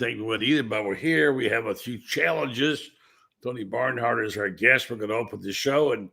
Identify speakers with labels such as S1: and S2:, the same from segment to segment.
S1: think we would either, but we're here. We have a few challenges. Tony Barnhart is our guest. We're going to open the show, and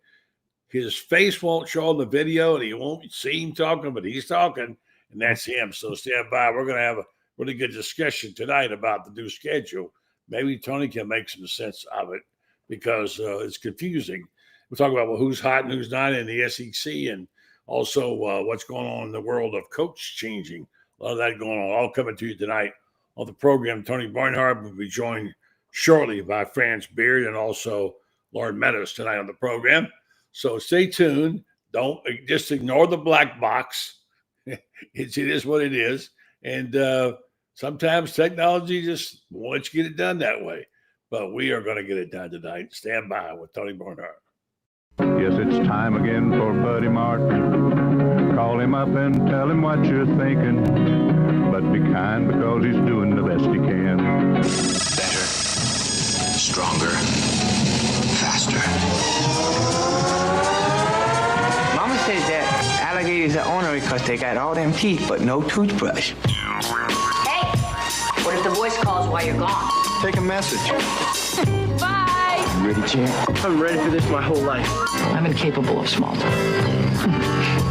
S1: his face won't show on the video, and you won't see him talking, but he's talking, and that's him. So stand by. We're going to have a really good discussion tonight about the new schedule. Maybe Tony can make some sense of it because it's confusing. We'll talk about who's hot and who's not in the SEC, and also what's going on in the world of coach changing. A lot of that going on. All coming to you tonight on the program. Tony Barnhart will be joined shortly by Franz and also Loren Meadows tonight on the program. So stay tuned. Don't just ignore the black box. It is what it is. And sometimes technology just won't let you get it done that way. But we are going to get it done tonight. Stand by with Tony Barnhart.
S2: Yes, it's time again for Buddy Marti. Call him up and tell him what you're thinking. But be kind because he's doing the best he can.
S3: Better, stronger, faster.
S4: Mama says that alligators are ornery because they got all them teeth but no toothbrush.
S5: Hey, what if the voice calls while you're gone?
S4: Take a message.
S5: Bye.
S4: You ready, champ? I'm ready for this my whole life.
S5: I'm incapable of small talk.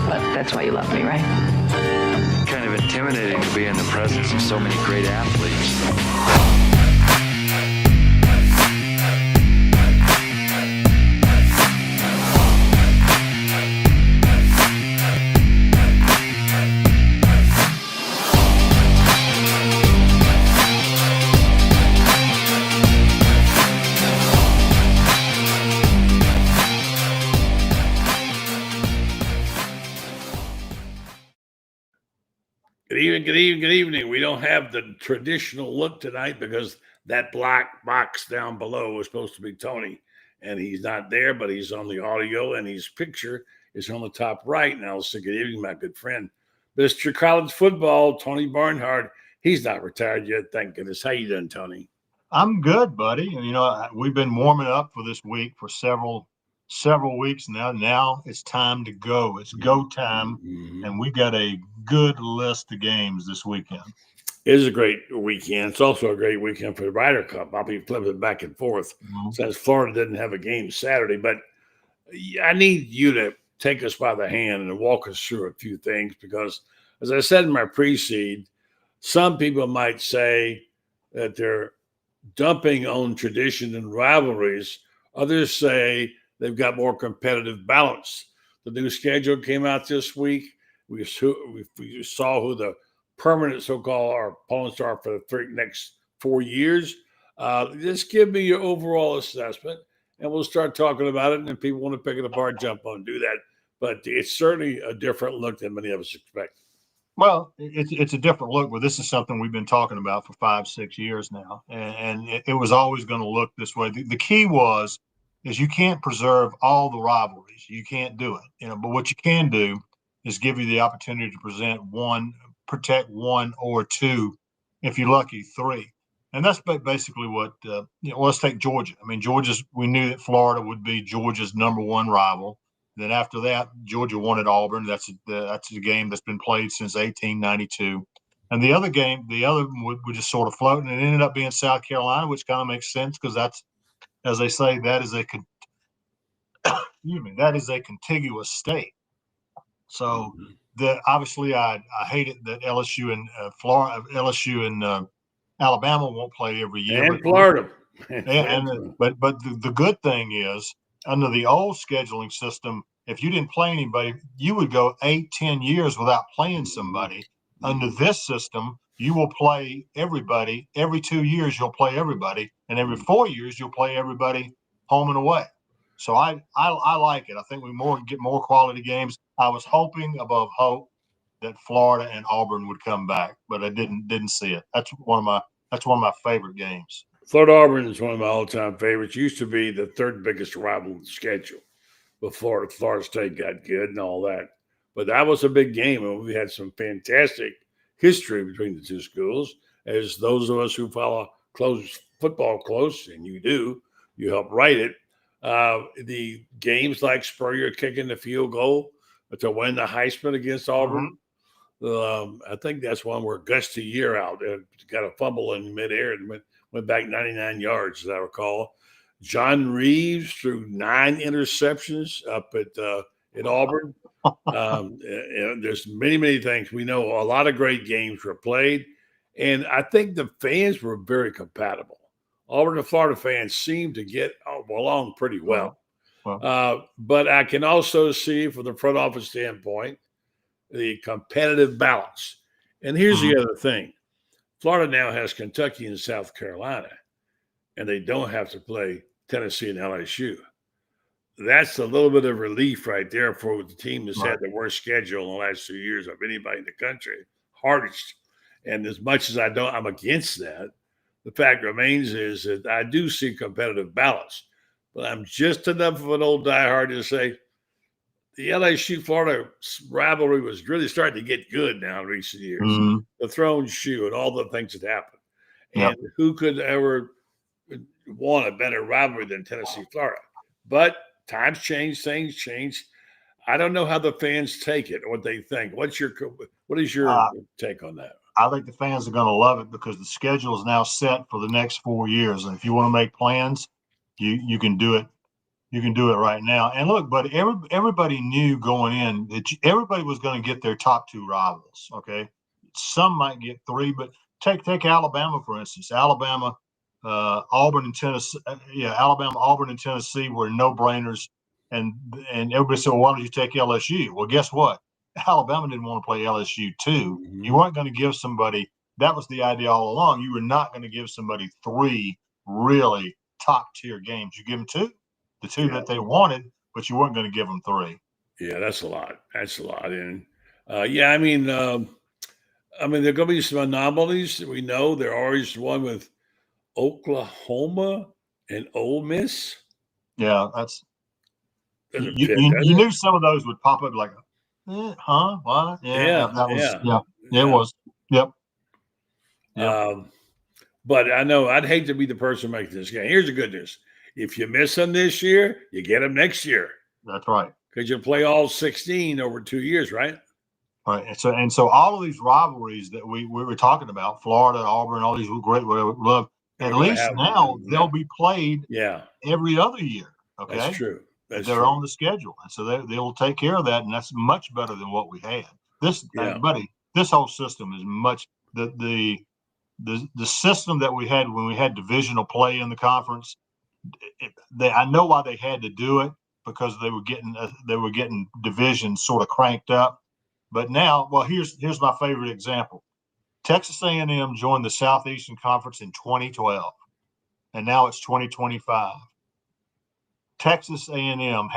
S5: But that's why you love me, right?
S6: Kind of intimidating to be in the presence of so many great athletes.
S1: Good evening. We don't have the traditional look tonight because that black box down below was supposed to be Tony, and he's not there, but he's on the audio, and his picture is on the top right. And I'll say good evening, my good friend, Mr. College Football, Tony Barnhart. He's not retired yet, thank goodness. How you doing, Tony?
S7: I'm good, buddy. You know, we've been warming up for this week for several weeks now. Now it's time to go. It's go time, and we got a good list of games this weekend.
S1: It is a great weekend. It's also a great weekend for the Ryder Cup. I'll be flipping back and forth since Florida didn't have a game Saturday. But I need you to take us by the hand and walk us through a few things because, as I said in my pre-seed, some people might say that they're dumping on tradition and rivalries. Others say they've got more competitive balance. The new schedule came out this week. We saw who the permanent so-called our opponents are for the next 4 years. Just give me your overall assessment, and we'll start talking about it. And if people want to pick it apart, jump on and do that. But it's certainly a different look than many of us expect.
S7: Well, it's a different look, but this is something we've been talking about for 5-6 years now, and it was always going to look this way. The key is you can't preserve all the rivalries. You can't do it, but what you can do is give you the opportunity to protect one or two, if you're lucky, three. And that's basically what, let's take Georgia. I mean, we knew that Florida would be Georgia's number one rival. Then after that, Georgia won at Auburn. That's a game that's been played since 1892. And the other one was just sort of floating. It ended up being South Carolina, which kind of makes sense because that's, as they say, that is a contiguous state. So obviously I hate it that LSU and Alabama won't play every year.
S1: And Florida.
S7: But the good thing is, under the old scheduling system, if you didn't play anybody, you would go 8-10 years without playing somebody. Under this system, you will play everybody. Every 2 years, you'll play everybody. And every 4 years, you'll play everybody home and away. So I like it. I think we get more quality games. I was hoping above hope that Florida and Auburn would come back, but I didn't see it. That's one of my favorite games.
S1: Florida Auburn is one of my all-time favorites. Used to be the third biggest rival in the schedule before Florida State got good and all that. But that was a big game, and we had some fantastic history between the two schools. As those of us who follow football close, and you do, you help write it. The games like Spurrier kicking the field goal to win the Heisman against Auburn. I think that's one where Gusty Year out got a fumble in midair and went back 99 yards, as I recall. John Reeves threw 9 interceptions up at Auburn. There's many things. We know a lot of great games were played, and I think the fans were very compatible. Auburn and Florida fans seem to get along pretty well. But I can also see, from the front office standpoint, the competitive balance. And here's the other thing. Florida now has Kentucky and South Carolina, and they don't have to play Tennessee and LSU. That's a little bit of relief right there for the team that's had the worst schedule in the last 2 years of anybody in the country, hardest. And as much as I'm against that, the fact remains is that I do see competitive balance. But I'm just enough of an old diehard to say the LSU-Florida rivalry was really starting to get good now in recent years.
S7: Mm-hmm.
S1: The throne shoe and all the things that happened. And who could ever want a better rivalry than Tennessee-Florida? But times change, things change. I don't know how the fans take it or what they think. What is your take on that?
S7: I think the fans are going to love it because the schedule is now set for the next 4 years. And if you want to make plans, you can do it. You can do it right now. And look, but everybody knew going in that everybody was going to get their top 2 rivals. Okay, some might get 3, but take Alabama for instance. Alabama, Auburn, and Tennessee. Alabama, Auburn, and Tennessee were no-brainers. And everybody said, well, why don't you take LSU? Well, guess what? Alabama didn't want to play LSU too. Mm-hmm. You weren't going to give somebody. That was the idea all along. You were not going to give somebody 3 really top-tier games. You give them 2. The 2 that they wanted, but you weren't going to give them 3.
S1: Yeah, that's a lot. That's a lot. And there are going to be some anomalies. We know there always one with Oklahoma and Ole Miss.
S7: Yeah, that's you knew some of those would pop up like, huh? What? Yeah, that was it was. Yep.
S1: But I know I'd hate to be the person making this game. Here's the good news. If you miss them this year, you get them next year.
S7: That's right.
S1: Because you play all 16 over 2 years, right?
S7: Right. And so all of these rivalries that we were talking about, Florida, Auburn, all these great, love, at least now they'll be played every other year. Okay.
S1: That's true.
S7: They're on the schedule. And so they'll take care of that. And that's much better than what we had. Buddy, this whole system is much the system that we had when we had divisional play in the conference. I know why they had to do it because they were getting divisions sort of cranked up. But now, well, here's my favorite example. Texas A&M joined the Southeastern Conference in 2012, and now it's 2025. Texas A&M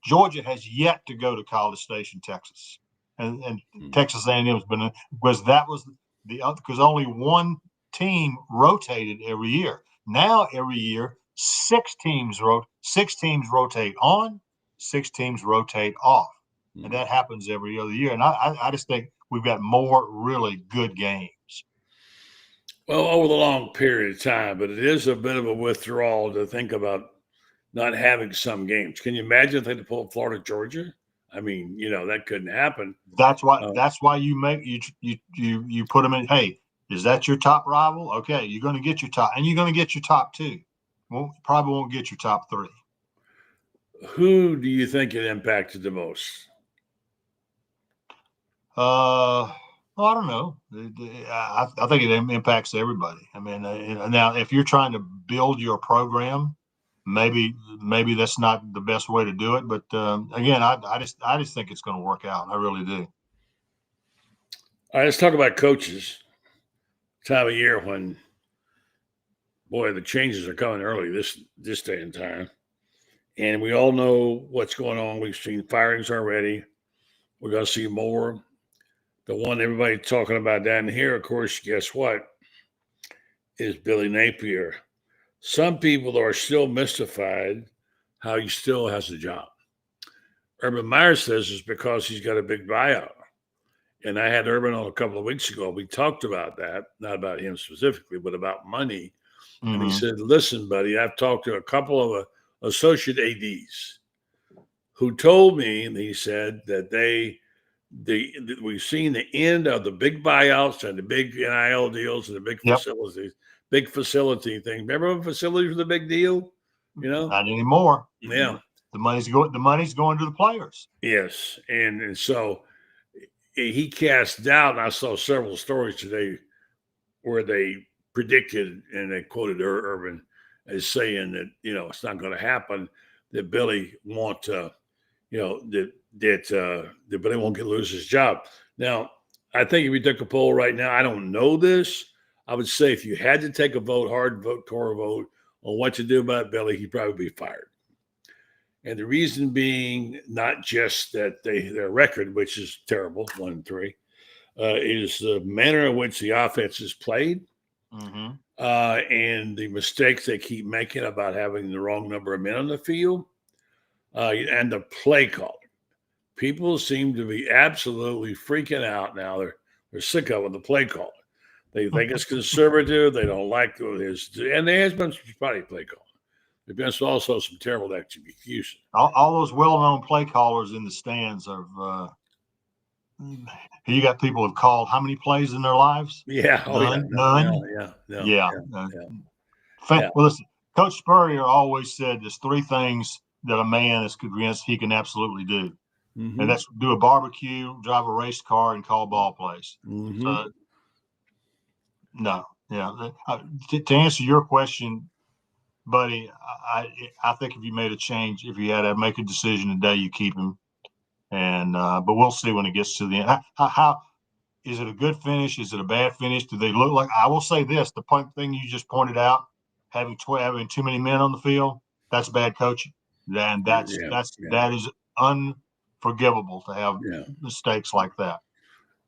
S7: Georgia has yet to go to College Station, Texas, and Texas A&M has been because only one team rotated every year. Now every year, 6 teams rotate on, 6 teams rotate off. And that happens every other year. And I just think we've got more really good games.
S1: Well, over the long period of time, but it is a bit of a withdrawal to think about not having some games. Can you imagine if they had to pull Florida, Georgia? I mean, that couldn't happen.
S7: That's why you make you put them in. Hey, is that your top rival? Okay, you're going to get your top, and you're going to get your top 2. Probably won't get your top 3.
S1: Who do you think it impacted the most?
S7: I don't know. I think it impacts everybody. I mean, now if you're trying to build your program, maybe that's not the best way to do it. But again, I just think it's going to work out. I really do.
S1: All right, let's talk about coaches. Time of year when, boy, the changes are coming early this day and time. And we all know what's going on. We've seen firings already. We're going to see more. The one everybody's talking about down here, of course, guess what, is Billy Napier. Some people are still mystified how he still has a job. Urban Meyer says it's because he's got a big buyout. And I had Urban on a couple of weeks ago. We talked about that, not about him specifically, but about money. Mm-hmm. And he said, listen, buddy, I've talked to a couple of associate ADs who told me, and he said that they we've seen the end of the big buyouts and the big NIL deals and the big facilities, big facility thing. Remember when facilities were the big deal?
S7: Not anymore.
S1: Yeah.
S7: The money's going to the players.
S1: Yes. And so he cast doubt, and I saw several stories today where they predicted, and they quoted Urban as saying that, it's not going to happen, that Billy won't, that Billy won't lose his job. Now, I think if you took a poll right now, I don't know this, I would say if you had to take a vote, hard vote, core vote on what to do about Billy, he'd probably be fired. And the reason being not just that their record, which is terrible, 1-3, is the manner in which the offense is played, and the mistakes they keep making about having the wrong number of men on the field, and the play calling. People seem to be absolutely freaking out now. They're sick of it, the play calling. They think it's conservative. They don't like his, and there has been some spotty play calling. There's been also some terrible execution.
S7: All those well-known play callers in the stands are. You got people who've called how many plays in their lives?
S1: Yeah,
S7: none. Yeah. Well, listen, Coach Spurrier always said there's 3 things that a man is convinced he can absolutely do, and that's do a barbecue, drive a race car, and call ball plays. So, no, to answer your question, Buddy, I think if you made a change, if you had to make a decision today, you keep him. And but we'll see when it gets to the end. How is it a good finish? Is it a bad finish? Do they look like? I will say this: the thing you just pointed out, having too many men on the field, that's bad coaching. And that is unforgivable to have mistakes like that.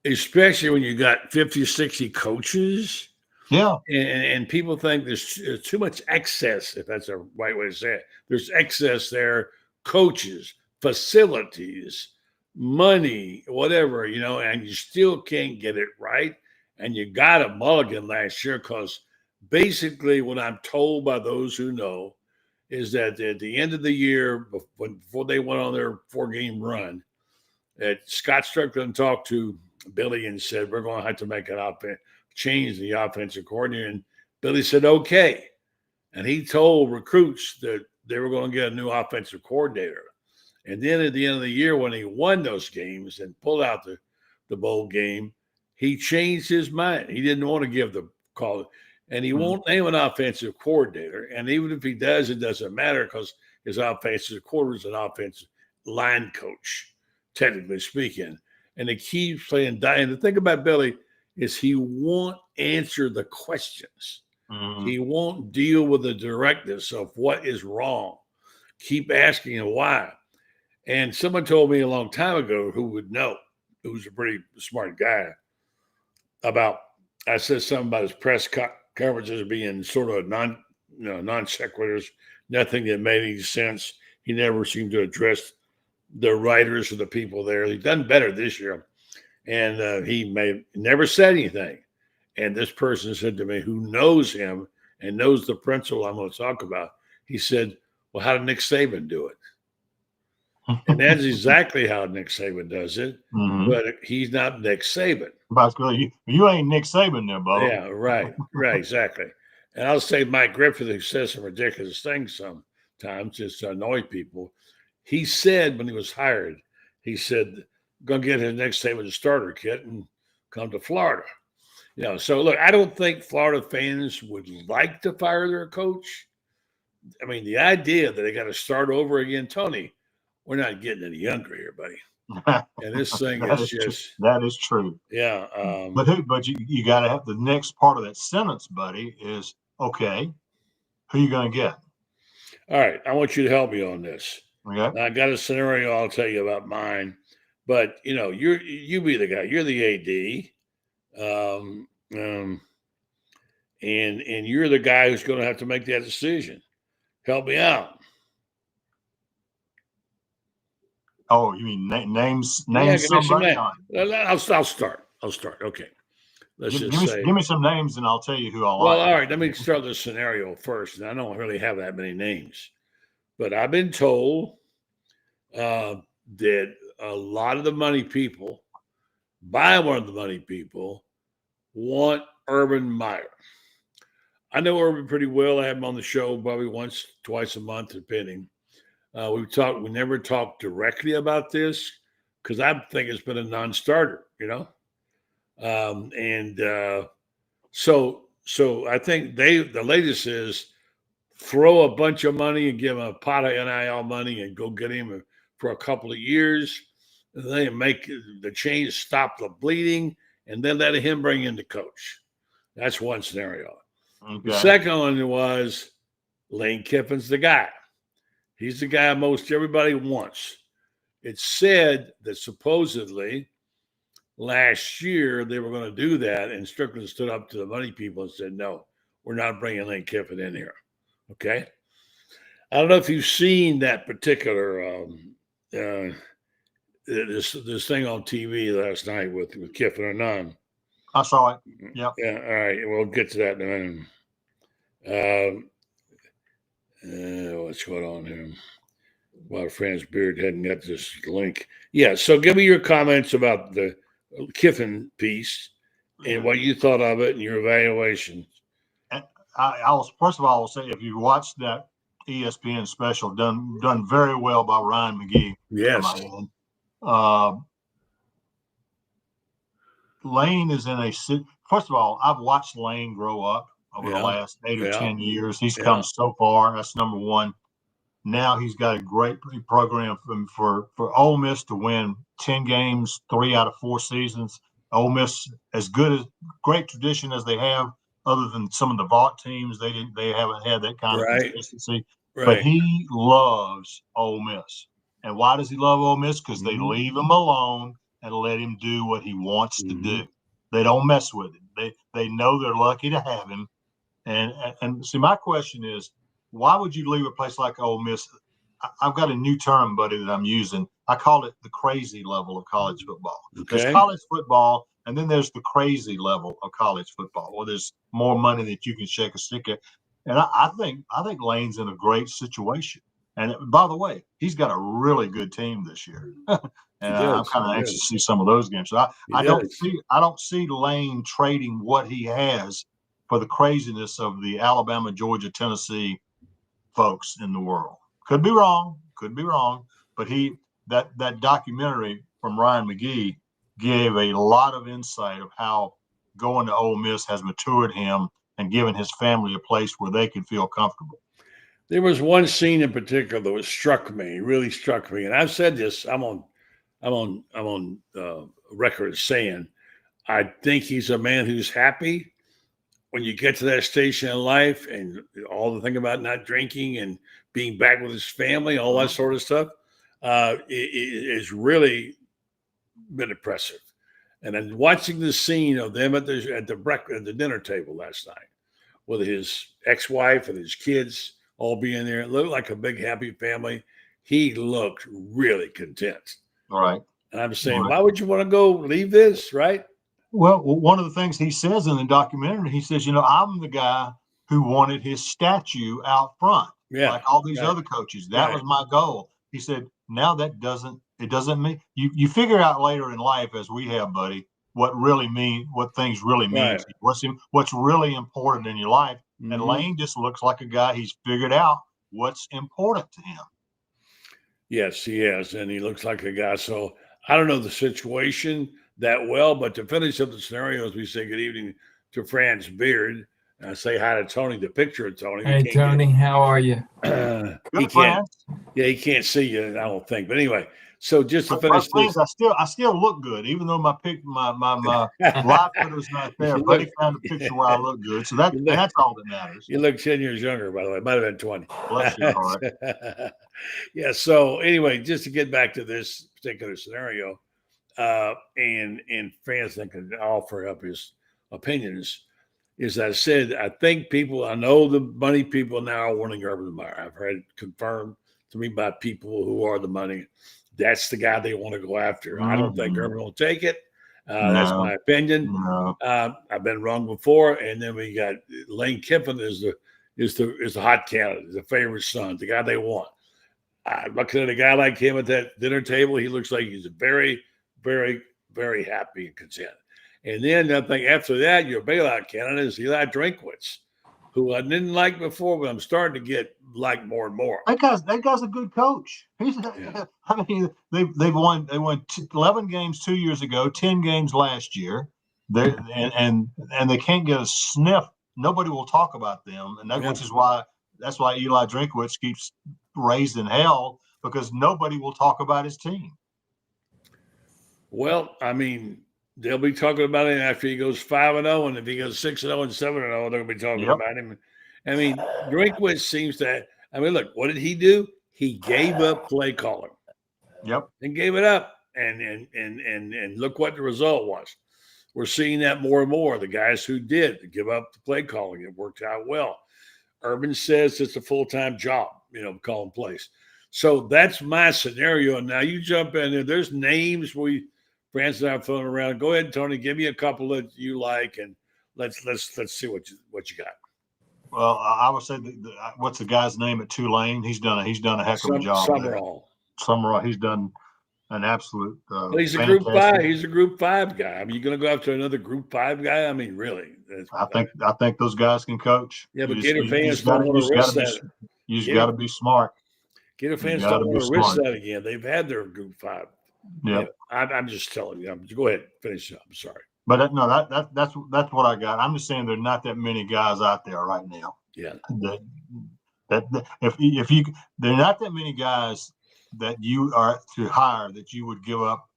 S1: Especially when you got 50, 60 coaches.
S7: Yeah.
S1: And people think there's too much excess, if that's a right way to say it. There's excess there, coaches, facilities, money, whatever, and you still can't get it right. And you got a mulligan last year because basically what I'm told by those who know is that at the end of the year, before they went on their 4-game run, that Scott Strickland talked to Billy and said, we're going to have to make an change the offensive coordinator. And Billy said, okay. And he told recruits that they were going to get a new offensive coordinator. And then at the end of the year, when he won those games and pulled out the bowl game, he changed his mind. He didn't want to give the call. And he won't name an offensive coordinator. And even if he does, it doesn't matter because his offensive coordinator is an offensive line coach, technically speaking. And he keeps playing. And the thing about Billy is he won't answer the questions. He won't deal with the directness of what is wrong. Keep asking him why. And someone told me a long time ago who would know, who's a pretty smart guy, I said something about his press conferences being sort of non sequiturs, nothing that made any sense. He never seemed to address the writers or the people there. He's done better this year. And he never said anything. And this person said to me, who knows him and knows the principle I'm going to talk about, he said, well, how did Nick Saban do it? And that's exactly how Nick Saban does it, but he's not Nick Saban.
S7: You ain't Nick Saban there, Bo.
S1: Yeah, right, exactly. And I'll say Mike Griffith, who says some ridiculous things sometimes just to annoy people. He said when he was hired, he said, going to get his next Saban a starter kit and come to Florida. So look, I don't think Florida fans would like to fire their coach. I mean, the idea that they got to start over again, Tony, we're not getting any younger here, buddy. And this thing is just
S7: that is true.
S1: Yeah.
S7: But you got to have the next part of that sentence, buddy, is okay. Who are you going to get?
S1: All right, I want you to help me on this.
S7: Okay.
S1: I got a scenario I'll tell you about mine, but you be the guy. You're the AD, and you're the guy who's going to have to make that decision. Help me out.
S7: Oh, you mean names?
S1: Yeah,
S7: somebody?
S1: I'll start. Okay.
S7: Give me some names, and I'll tell you who I like.
S1: Well, all right. Let me start the scenario first. And I don't really have that many names, but I've been told that a lot of the money people by one of the money people want Urban Meyer. I know Urban pretty well. I have him on the show probably once, twice a month, depending. We never talked directly about this because I think it's been a non-starter, So I think the latest is throw a bunch of money and give him a pot of NIL money and go get him for a couple of years. And then make the change, stop the bleeding, and then let him bring in the coach. That's one scenario. Okay. The second one was Lane Kiffin's the guy. He's the guy most everybody wants. It's said that supposedly last year they were going to do that, and Strickland stood up to the money people and said, no, we're not bringing Lane Kiffin in here. Okay? I don't know if you've seen that particular this thing on TV last night with Kiffin or none.
S7: I saw it. Yeah.
S1: Yeah. All right. We'll get to that in a minute. What's going on here? Well, Franz Beard hadn't got this link. Yeah. So give me your comments about the Kiffin piece and what you thought of it and your evaluation.
S7: I was, first of all, I will say, if you watched that ESPN special, done very well by Ryan McGee.
S1: Yes.
S7: Lane is in first of all, I've watched Lane grow up over the last 8 or 10 years. He's come so far. That's number one. Now he's got a great program for Ole Miss to win 10 games, 3 out of 4 seasons. Ole Miss, great tradition as they have, other than some of the vault teams, they haven't had that kind of consistency. Right. But he loves Ole Miss. And why does he love Ole Miss? Because they leave him alone and let him do what he wants to do. They don't mess with him. They know they're lucky to have him. And see, my question is, why would you leave a place like Ole Miss? I've got a new term, buddy, that I'm using. I call it the crazy level of college football. Okay. There's college football, and then there's the crazy level of college football, where there's more money that you can shake a stick at. And I think Lane's in a great situation. And by the way, he's got a really good team this year. And I'm kind of anxious to see some of those games. So I don't see Lane trading what he has for the craziness of the Alabama, Georgia, Tennessee folks in the world. Could be wrong, but that documentary from Ryan McGee gave a lot of insight of how going to Ole Miss has matured him and given his family a place where they can feel comfortable.
S1: There was one scene in particular that really struck me, and I've said this. I'm on record as saying I think he's a man who's happy when you get to that station in life, and all the thing about not drinking and being back with his family, all that sort of stuff. It's really been impressive. And then watching the scene of them at the dinner table last night with his ex-wife and his kids all being there, it looked like a big happy family. He looked really content.
S7: All right.
S1: And I'm saying, why would you want to go leave this, right?
S7: Well, one of the things he says in the documentary, he says, I'm the guy who wanted his statue out front, like all these other coaches. That was my goal. He said, now it doesn't mean you figure out later in life, as we have, buddy, what things really mean. Right. What's really important in your life. Mm-hmm. And Lane just looks like a guy, he's figured out what's important to him.
S1: Yes, he has. And he looks like a guy. So I don't know the situation that well, but to finish up the scenarios, we say good evening to Franz Beard. Say hi to Tony, the picture of Tony.
S8: Hey, Tony, how are you?
S1: He can't see you, I don't think. But anyway, so just to finish this.
S7: I still look good, even though my live photo's not there. Buddy found a picture where I look good. So that's all that matters.
S1: You look 10 years younger, by the way. Might have been 20.
S7: Bless your heart.
S1: Yeah, so anyway, just to get back to this particular scenario, and Franz can offer up his opinions. As I said, I think I know the money people now are wanting Urban Meyer. I've heard it confirmed to me by people who are the money. That's the guy they want to go after. Mm-hmm. I don't think Urban will take it. That's my opinion. No. I've been wrong before. And then we got Lane Kiffin is the hot candidate, the favorite son, the guy they want. Looking at a guy like him at that dinner table, he looks like he's a very, very very happy and content. And then I think after that, your bailout candidate is Eli Drinkwitz, who I didn't like before, but I'm starting to get like more and more.
S7: That guy's a good coach. I mean, they won 11 games 2 years ago, 10 games last year. And they can't get a sniff. Nobody will talk about them, and that's why Eli Drinkwitz keeps raised in hell, because nobody will talk about his team.
S1: Well, I mean, they'll be talking about it after he goes 5-0, and if he goes 6-0 and 7-0, they're going to be talking about him. I mean, Drinkwitz seems to. I mean, look, what did he do? He gave up play calling.
S7: Yep,
S1: and gave it up, and look what the result was. We're seeing that more and more. The guys who did give up the play calling, it worked out well. Urban says it's a full-time job, calling plays. So that's my scenario. And now you jump in there. There's names Franz and I are throwing around. Go ahead, Tony. Give me a couple that you like, and let's see what you got.
S7: Well, I would say what's the guy's name at Tulane? He's done a heck of a job. Summerall. He's done an absolute.
S1: He's a Group 5. He's a Group 5 guy. I mean, you're going to go after another Group 5 guy? I mean, really?
S7: I think those guys can coach.
S1: Yeah, but Gator fans don't want to risk that.
S7: You just got to be smart.
S1: Gator fans don't want to risk that again. They've had their Group 5.
S7: Yeah,
S1: I'm just telling you. Go ahead, finish up. I'm sorry.
S7: But that's what I got. I'm just saying there are not that many guys out there right now.
S1: Yeah.
S7: That if there are not that many guys that you are to hire that you would give up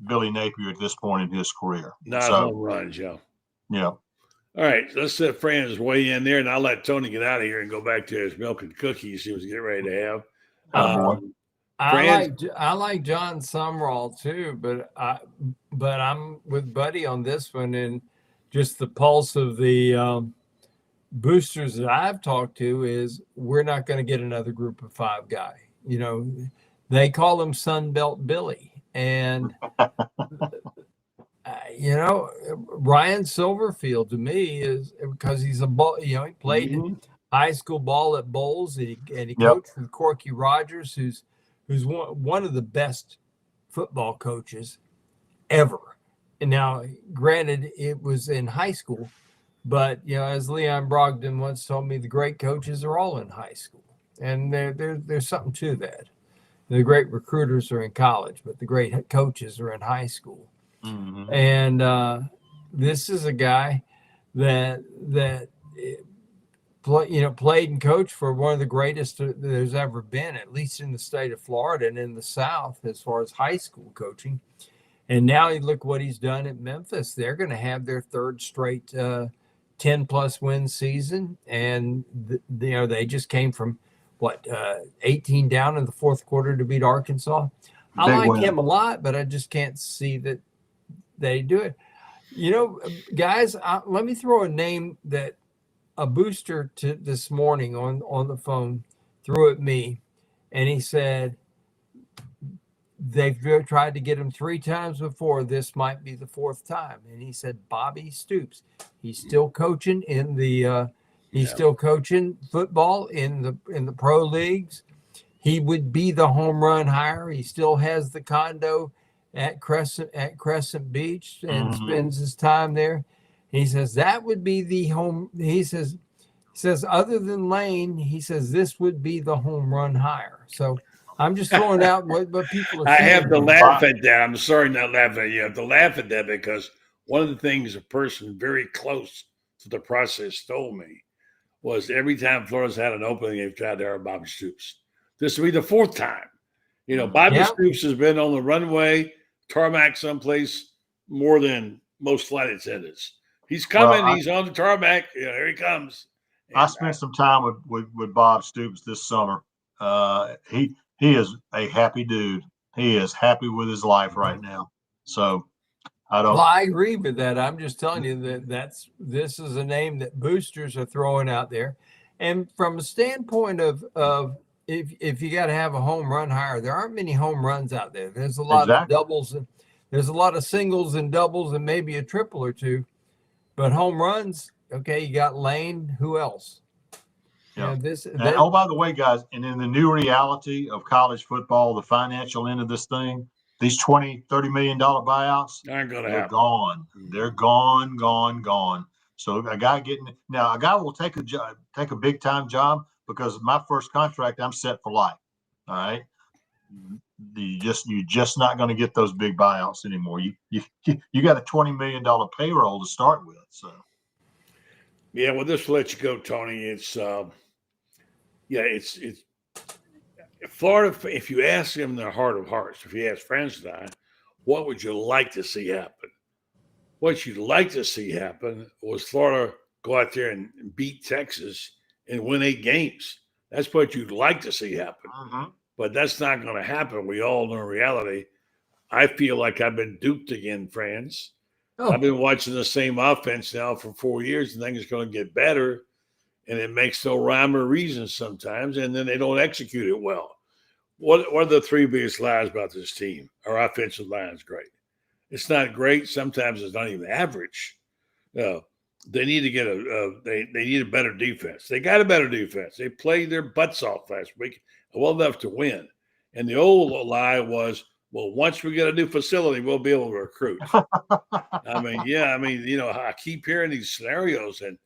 S7: Billy Napier at this point in his career.
S1: Not home runs, Joe.
S7: Yeah.
S1: All right, let's let Franz weigh in there, and I'll let Tony get out of here and go back to his milk and cookies he was getting ready to have.
S8: I like John Summerall too, but I'm with Buddy on this one, and just the pulse of the boosters that I've talked to is we're not going to get another Group of 5 guy. They call him Sunbelt Billy, and Ryan Silverfield to me is because he's a ball. He played in high school ball at Bowles, and he coached with Corky Rogers, who's one of the best football coaches ever. And now, granted, it was in high school, but as Leon Brogdon once told me, the great coaches are all in high school, and there's something to that. The great recruiters are in college, but the great coaches are in high school. Mm-hmm. And this is a guy that played and coached for one of the greatest there's ever been, at least in the state of Florida and in the South, as far as high school coaching. And now you look what he's done at Memphis. They're going to have their third straight 10-plus win season, and they just came from 18 down in the fourth quarter to beat Arkansas. I like him a lot, but I just can't see that they do it. Guys, let me throw a name that a booster this morning on the phone threw at me, and he said they've tried to get him 3 times before. This might be the 4th time. And he said Bobby Stoops. He's still coaching in the still coaching football in the pro leagues. He would be the home run hire. He still has the condo at Crescent Beach and spends his time there. He says that would be the home. He says other than Lane, he says this would be the home run hire. So I'm just throwing out what people are saying.
S1: I have to laugh at that. I'm sorry, not laughing at you. I have to laugh at that because one of the things a person very close to the process told me was every time Florida's had an opening, they've tried to hire Bobby Stoops. This will be the 4th time. Bobby Stoops has been on the runway, tarmac someplace more than most flight attendants. He's coming. He's on the tarmac. Here he comes.
S7: I spent some time with Bob Stoops this summer. He is a happy dude. He is happy with his life right now. So
S8: I agree with that. I'm just telling you this is a name that boosters are throwing out there. And from a standpoint of if you got to have a home run hire, there aren't many home runs out there. There's a lot of doubles, and there's a lot of singles and doubles and maybe a triple or two. But home runs, okay, you got Lane. Who else?
S7: Yeah. By the way, guys, and in the new reality of college football, the financial end of this thing, these $20-30 million buyouts,
S1: Aren't going to
S7: they're
S1: happen.
S7: gone. They're gone. So a guy will take a job, take a big time job, because my first contract, I'm set for life. All right. You're just not going to get those big buyouts anymore. You got a $20 million payroll to start with. So
S1: Yeah, well, this will let you go, Tony. It's Florida. If you ask them in their heart of hearts, if you ask Franz and I, what would you like to see happen? What you'd like to see happen was Florida go out there and beat Texas and win 8 games. That's what you'd like to see happen. But that's not going to happen. We all know reality. I feel like I've been duped again, Franz.
S8: Oh.
S1: I've been watching the same offense now for 4 years, and things are going to get better. And it makes no rhyme or reason sometimes, and then they don't execute it well. What are the 3 biggest lies about this team? Our offensive line is great. It's not great. Sometimes it's not even average. They need to get they need a better defense. They got a better defense. They played their butts off last week, well enough to win. And the old lie was, well, once we get a new facility, we'll be able to recruit. I keep hearing these scenarios, and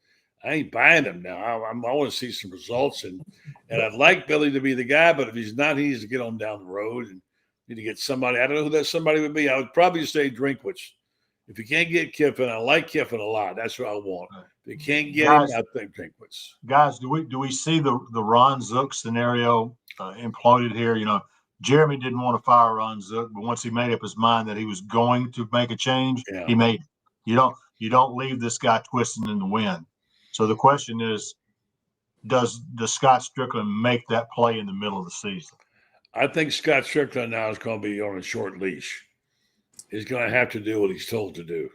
S1: I ain't buying them now. I want to see some results, and I'd like Billy to be the guy, but if he's not, he needs to get on down the road and need to get somebody. I don't know who that somebody would be. I would probably say Drinkwitz. If you can't get Kiffin, I like Kiffin a lot. That's what I want. If you can't get him, I think Drinkwitz.
S7: Guys, do we see the Ron Zook scenario imploded here? Jeremy didn't want to fire Ron Zook, but once he made up his mind that he was going to make a change, he made it. You don't leave this guy twisting in the wind. So the question is, does Scott Strickland make that play in the middle of the season?
S1: I think Scott Strickland now is going to be on a short leash. He's going to have to do what he's told to do,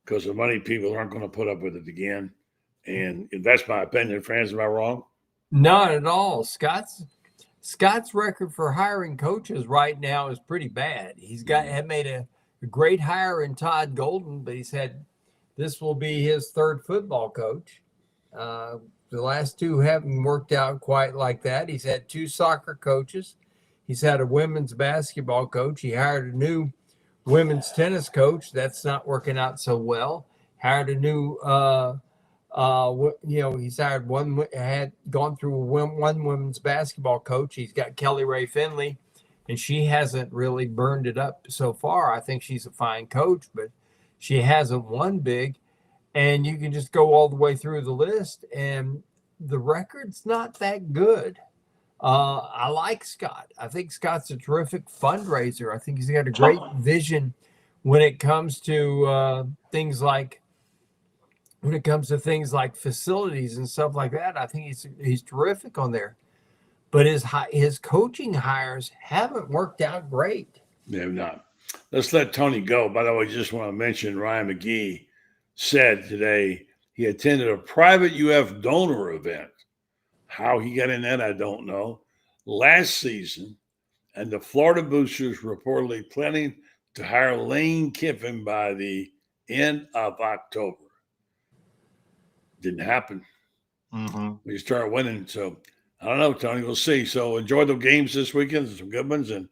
S1: because the money people aren't going to put up with it again. And that's my opinion. Franz, am I wrong?
S8: Not at all. Scott's record for hiring coaches right now is pretty bad. Had made a great hire in Todd Golden, but he said this will be his 3rd football coach. The last 2 haven't worked out quite like that. He's had 2 soccer coaches. He's had a women's basketball coach. He hired a new women's tennis coach. That's not working out so well. Hired a new, he's hired had gone through one women's basketball coach. He's got Kelly Ray Finley, and she hasn't really burned it up so far. I think she's a fine coach, but she hasn't won big. And you can just go all the way through the list, and the record's not that good. I like Scott. I think Scott's a terrific fundraiser. I think he's got a great vision when it comes to things like facilities and stuff like that. I think he's terrific on there. But his coaching hires haven't worked out great.
S1: They have not. Let's let Tony go. By the way, just want to mention Ryan McGee said today he attended a private UF donor event. How he got in that, I don't know. Last season, and the Florida Boosters reportedly planning to hire Lane Kiffin by the end of October. Didn't happen. We start winning. So I don't know, Tony. We'll see. So enjoy the games this weekend. Some good ones. And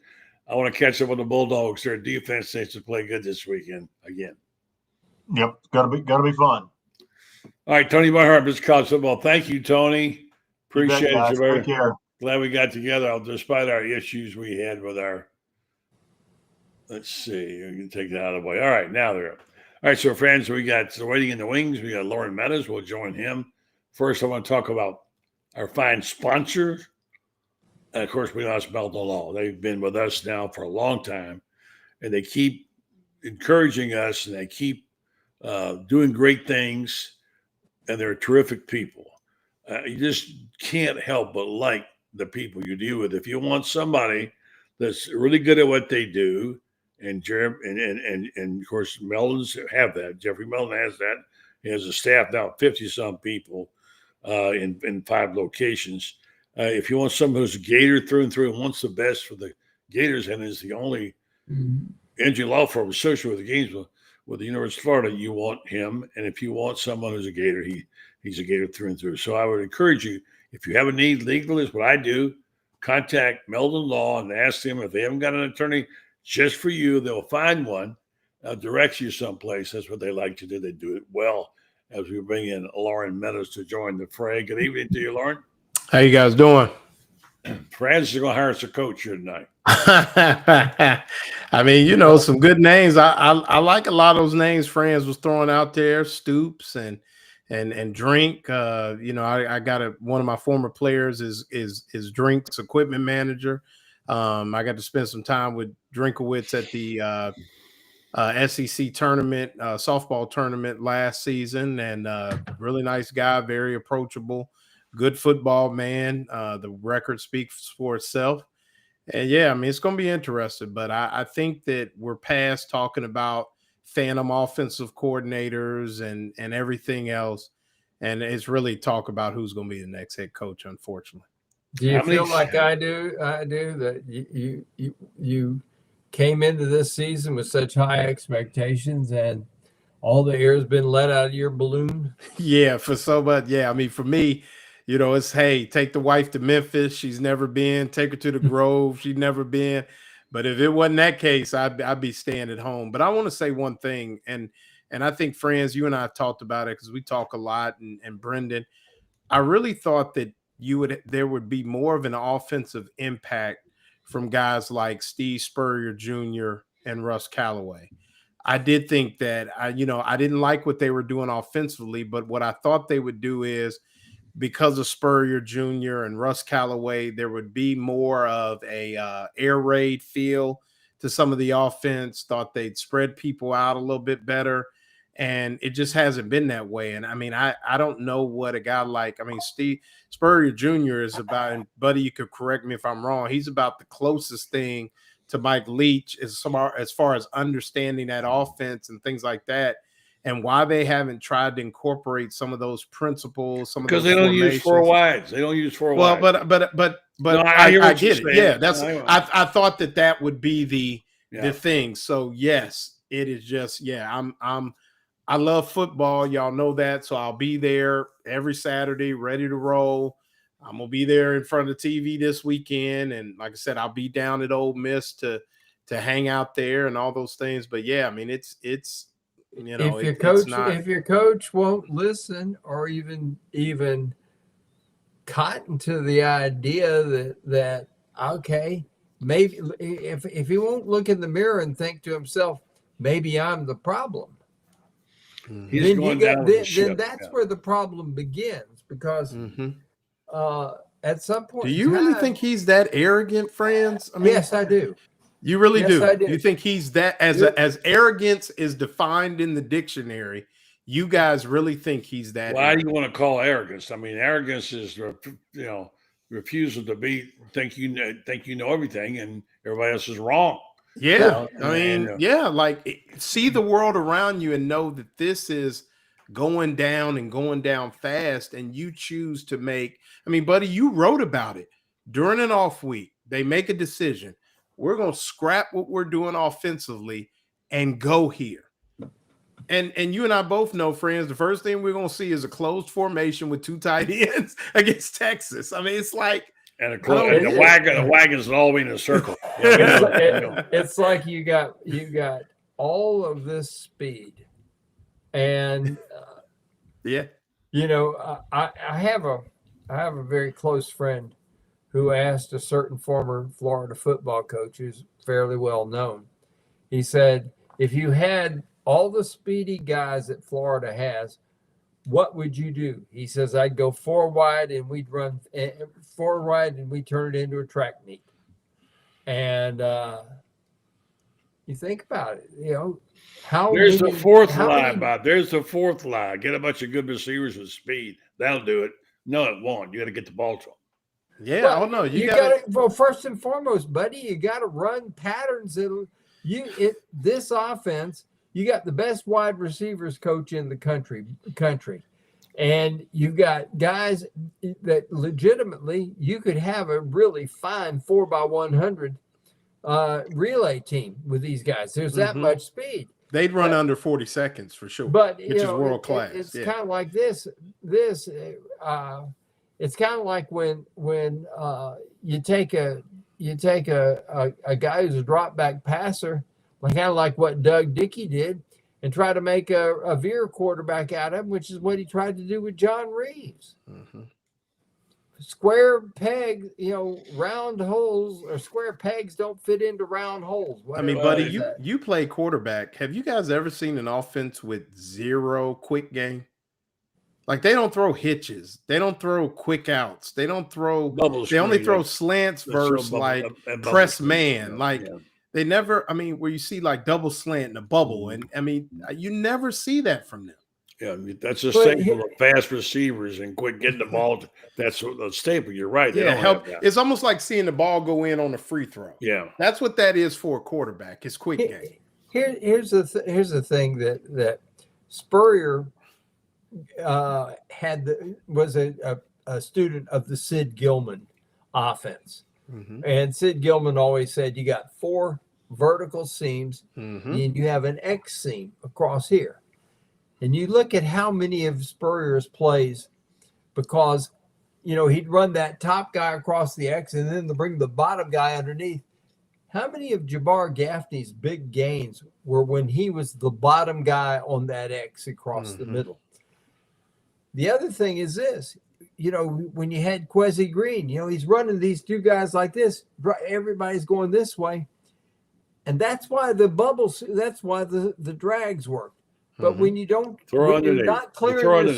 S1: I want to catch up with the Bulldogs. Their defense needs to play good this weekend again.
S7: Yep. Gotta be fun.
S1: All right, Tony Barnhart, Mr. College Football. Thank you, Tony. Appreciate you.
S7: Take care.
S1: Glad we got together, despite our issues we had with our. Let's see. We can take that out of the way. All right, now they're up. All right, so friends, we got waiting in the wings. We got Loren Meadows. We'll join him. First, I want to talk about our fine sponsors. And, of course, we lost Meldon Law. They've been with us now for a long time, and they keep encouraging us, and they keep doing great things, and they're terrific people. You just can't help but like the people you deal with. If you want somebody that's really good at what they do, and of course, Meldons have that. Jeffrey Meldon has that. He has a staff now of 50-some people in 5 locations. If you want someone who's a Gator through and through and wants the best for the Gators and is the only NG law firm associated with the games with the University of Florida, you want him. And if you want someone who's a Gator, he's a Gator through and through. So I would encourage you, if you have a need legal, is what I do, contact Meldon Law and ask them if they haven't got an attorney. just for you. They'll find one, direct you someplace. That's what they like to do. They do it well. As we bring in Loren Meadows to join the fray. Good evening to you, Loren.
S9: How you guys doing?
S1: Franz is going to hire us a coach here tonight.
S9: I mean, some good names. I like a lot of those names Franz was throwing out there, Stoops and Drink. I got one of my former players is Drink's equipment manager. I got to spend some time with Drinkowitz at the SEC tournament, softball tournament last season, and really nice guy, very approachable, good football man. The record speaks for itself. And yeah, I mean, it's going to be interesting, but I think that we're past talking about phantom offensive coordinators and everything else. And it's really talk about who's going to be the next head coach, unfortunately.
S8: Do you feel like I do that you came into this season with such high expectations and all the air has been let out of your balloon?
S9: Yeah, for so much. Yeah, I mean, for me, it's, hey, take the wife to Memphis. She's never been. Take her to the Grove. She's never been. But if it wasn't that case, I'd be staying at home. But I want to say one thing, and I think, Franz, you and I have talked about it because we talk a lot, and Brendan, I really thought that there would be more of an offensive impact from guys like Steve Spurrier Jr. and Russ Callaway. I did think that I didn't like what they were doing offensively, but what I thought they would do is, because of Spurrier Jr. and Russ Callaway, there would be more of a air raid feel to some of the offense. Thought they'd spread people out a little bit better, and it just hasn't been that way. And I mean, I don't know what a guy like, Steve Spurrier Jr. is about, and Buddy, you could correct me if I'm wrong, he's about the closest thing to Mike Leach as far as understanding that offense and things like that. And why they haven't tried to incorporate some of those principles,
S1: because they don't use four wides. They don't use four wides.
S9: Well, but no, I get it. Yeah, I thought that would be the thing. So yes, it is just I love football. Y'all know that. So I'll be there every Saturday, ready to roll. I'm gonna be there in front of the TV this weekend, and like I said, I'll be down at Ole Miss to hang out there and all those things. But yeah, I mean, it's.
S8: If your coach won't listen or even cotton to the idea that okay, maybe if he won't look in the mirror and think to himself, maybe I'm the problem, then that's where the problem begins, because at some point,
S9: do you really think he's that arrogant, Franz? I mean,
S8: yes, I do.
S9: You really do.
S8: I do.
S9: You think he's that, as arrogance is defined in the dictionary? You guys really think he's that?
S1: Why do you want to call arrogance? I mean, arrogance is refusal to think you know everything and everybody else is wrong.
S9: Yeah, like see the world around you and know that this is going down and going down fast, and you choose to make. I mean, buddy, you wrote about it during an off week. They make a decision. We're going to scrap what we're doing offensively and go here. And you and I both know, friends, the first thing we're going to see is a closed formation with two tight ends against Texas. I mean, it's like,
S1: and the wagons all in a circle.
S8: It's like you got all of this speed, and
S9: I
S8: have a very close friend who asked a certain former Florida football coach who's fairly well known. He said, if you had all the speedy guys that Florida has, what would you do? He says, I'd go four wide and we'd run four wide and we turn it into a track meet. And you think about it,
S1: there's the fourth lie, Bob. There's the fourth lie. Get a bunch of good receivers with speed. That'll do it. No, it won't. You got to get the ball to them.
S9: Yeah,
S8: well,
S9: I don't know.
S8: You got to, well, first and foremost, buddy, you got to run patterns this offense. You got the best wide receivers coach in the country, and you got guys that legitimately you could have a really fine 4x100 relay team with these guys. There's that much speed.
S9: They'd run under 40 seconds for sure,
S8: but
S9: which is world class.
S8: It's kind of like this. It's kind of like when you take a you take a guy who's a drop back passer, like kind of like what Doug Dickey did, and try to make a veer quarterback out of him, which is what he tried to do with John Reeves.
S9: Mm-hmm.
S8: Square peg, round holes or square pegs don't fit into round holes.
S9: I mean, Buddy, you play quarterback. Have you guys ever seen an offense with zero quick game? Like, they don't throw hitches. They don't throw quick outs. They don't throw bubble screen. They only throw slants versus like press man. Like, they never, I mean, where you see like double slant in a bubble. And I mean, you never see that from them.
S1: Yeah, that's a staple of fast receivers and quick getting the ball. That's a staple. You're right.
S9: Yeah, help. It's almost like seeing the ball go in on a free throw.
S1: Yeah,
S9: that's what that is for a quarterback. It's quick game.
S8: Here's the thing that Spurrier was a student of the Sid Gilman offense, and Sid Gilman always said you got 4 vertical seams and you have an X seam across here. And you look at how many of Spurrier's plays, because, he'd run that top guy across the X and then bring the bottom guy underneath. How many of Jabbar Gaffney's big gains were when he was the bottom guy on that X across the middle? The other thing is this, when you had Kwesi Green, he's running these 2 guys like this. Everybody's going this way. And that's why the bubbles, that's why the drags work. But when you don't, when you're not clearing your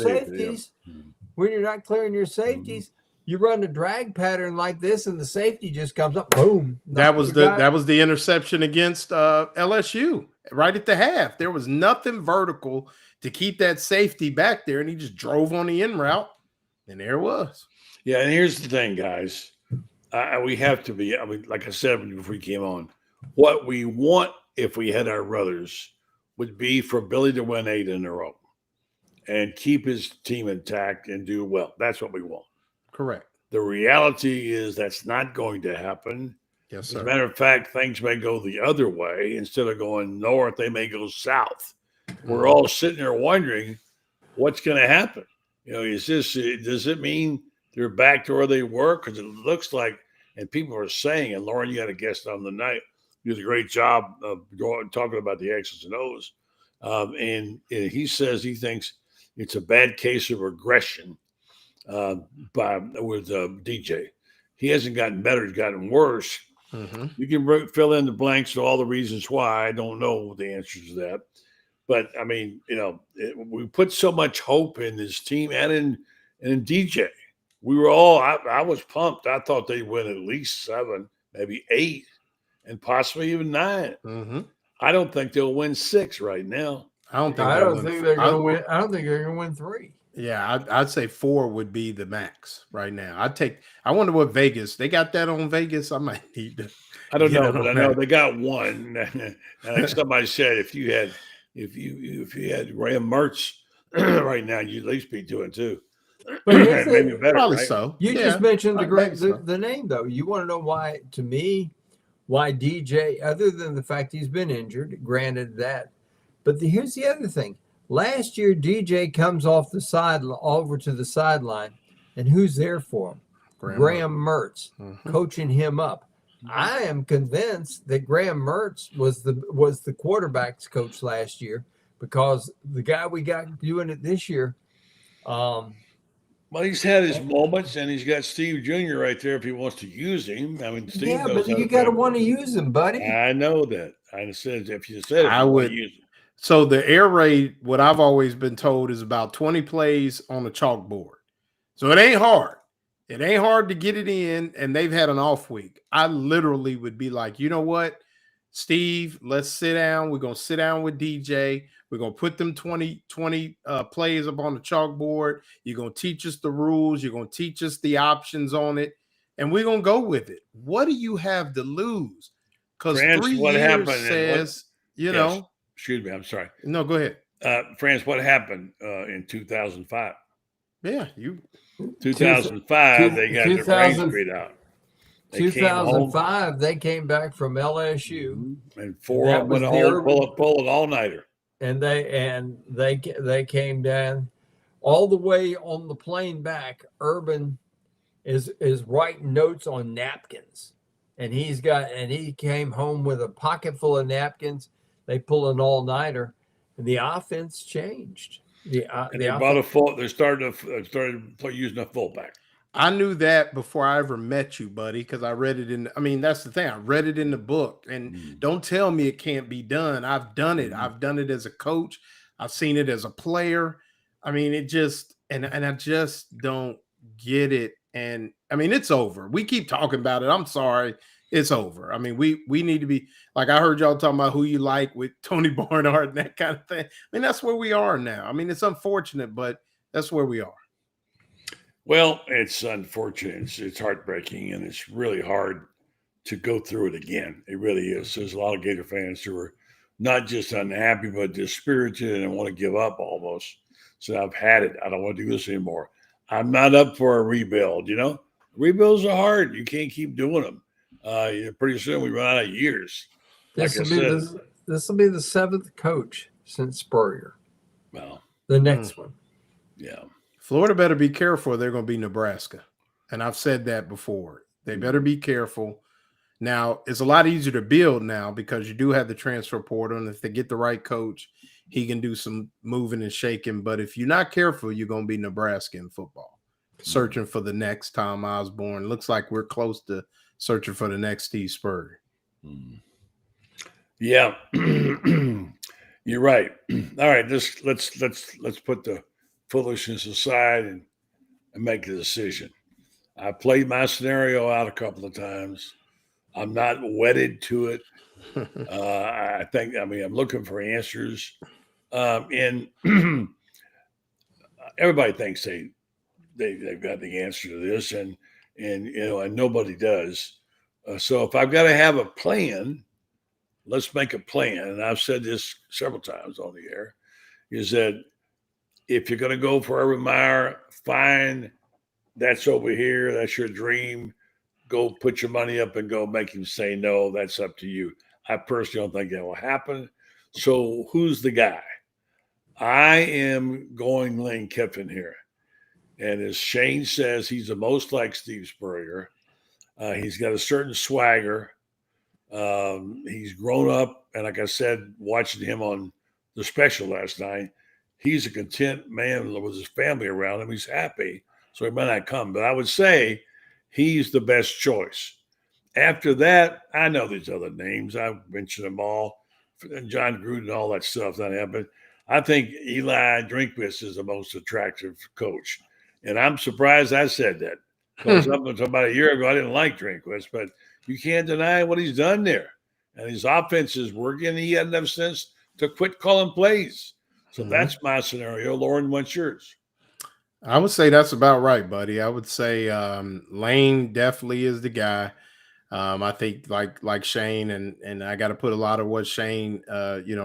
S8: safeties, you run a drag pattern like this, and the safety just comes up. Boom!
S9: That was the interception against LSU right at the half. There was nothing vertical to keep that safety back there, and he just drove on the in route, and there it was.
S1: Yeah, and here's the thing, guys. We have to be. I mean, like I said before we came on, what we want if we had our brothers would be for Billy to win 8 in a row and keep his team intact and do well. That's what we want.
S9: Correct.
S1: The reality is that's not going to happen.
S9: Yes, sir.
S1: As a matter of fact, things may go the other way. Instead of going north, they may go south. We're all sitting there wondering what's going to happen. Does it mean they're back to where they were? Because it looks like, and people are saying, and Loren, you had a guest on the night, you did a great job of talking about the X's and O's. And he says he thinks it's a bad case of regression with DJ. He hasn't gotten better. He's gotten worse. You can fill in the blanks to all the reasons why. I don't know the answers to that. But, I mean, we put so much hope in this team and in DJ. We were all – I was pumped. I thought they'd win at least 7, maybe 8. And possibly even 9. I don't think they'll win 6 right now.
S8: I don't think they're going to win. I don't think they're going to win 3.
S9: Yeah, I'd say 4 would be the max right now. I wonder what Vegas. They got that on Vegas. I might need to.
S1: I don't know, but I know they got 1. And like somebody said, if you had Graham Mertz right now, you'd at least be doing 2. Maybe better.
S9: Probably
S1: right?
S9: so.
S8: You just mentioned the name though. You want to know why? To me. Why DJ, other than the fact he's been injured, granted that. But here's the other thing. Last year, DJ comes off the side over to the sideline, and who's there for him? Graham Mertz, coaching him up. I am convinced that Graham Mertz was the quarterback's coach last year, because the guy we got doing it this year.
S1: Well, he's had his moments, and he's got Steve Jr. right there if he wants to use him. I mean, Steve knows
S8: but you got to want to use him, buddy.
S1: I know that. I said if you said it,
S9: I would use him. So the air raid, what I've always been told, is about 20 plays on a chalkboard. So it ain't hard. It ain't hard to get it in, and they've had an off week. I literally would be like, you know what, Steve, let's sit down. We're going to sit down with DJ. We're going to put them 20 plays up on the chalkboard. You're going to teach us the rules. You're going to teach us the options on it, and we're going to go with it. What do you have to lose? Because 3 years says,
S1: Excuse me, I'm sorry.
S9: No, go ahead.
S1: Franz, what happened in 2005?
S9: Yeah,
S1: 2005, they got their brains straight out.
S8: 2005, they came back from LSU.
S1: And 4 of them went home, pull an all-nighter.
S8: And they came down all the way on the plane back. Urban is writing notes on napkins and he came home with a pocket full of napkins. They pull an all-nighter, and the offense changed.
S1: They bought a full. They started using a fullback.
S9: I knew that before I ever met you, buddy, because I read it in. I mean, that's the thing. I read it in the book, and don't tell me it can't be done. I've done it. I've done it as a coach. I've seen it as a player. I mean, it just and I just don't get it. And I mean, it's over. We keep talking about it. I'm sorry, it's over. I mean, we need to be like I heard y'all talking about who you like with Tony Barnhart and that kind of thing. I mean, that's where we are now. I mean, it's unfortunate, but that's where we are.
S1: Well, it's unfortunate. It's heartbreaking, and it's really hard to go through it again. It really is. There's a lot of Gator fans who are not just unhappy, but dispirited and want to give up almost. So I've had it. I don't want to do this anymore. I'm not up for a rebuild. Rebuilds are hard. You can't keep doing them. Pretty soon we run out of years.
S8: This will be the 7th coach since Spurrier.
S1: Well,
S8: the next one.
S1: Yeah.
S9: Florida better be careful. They're going to be Nebraska. And I've said that before. They better be careful. Now, it's a lot easier to build now because you do have the transfer portal. And if they get the right coach, he can do some moving and shaking. But if you're not careful, you're going to be Nebraska in football. Searching for the next Tom Osborne. Looks like we're close to searching for the next Steve Spurrier.
S1: Yeah. You're right. All right. Let's put the foolishness aside and make a decision. I played my scenario out a couple of times. I'm not wedded to it. I'm looking for answers. And everybody thinks they've got the answer to this, and nobody does. So if I've got to have a plan, let's make a plan. And I've said this several times on the air, is that if you're going to go for Urban Meyer, fine. That's over here. That's your dream. Go put your money up and go make him say no. That's up to you. I personally don't think that will happen. So who's the guy? I am going Lane Kiffin here. And as Shane says, he's the most like Steve Spurrier. He's got a certain swagger. He's grown up. And like I said, watching him on the special last night, he's a content man with his family around him. He's happy. So he might not come. But I would say he's the best choice. After that, I know these other names. I've mentioned them all. And John Gruden, all that stuff that happened. I think Eli Drinkwitz is the most attractive coach. And I'm surprised I said that. Because up until about a year ago, I didn't like Drinkwitz. But you can't deny what he's done there. And his offense is working. He had enough sense to quit calling plays. So that's my scenario. Loren, what's yours?
S9: I would say that's about right, buddy. I would say Lane definitely is the guy. I think like Shane, and I got to put a lot of what Shane,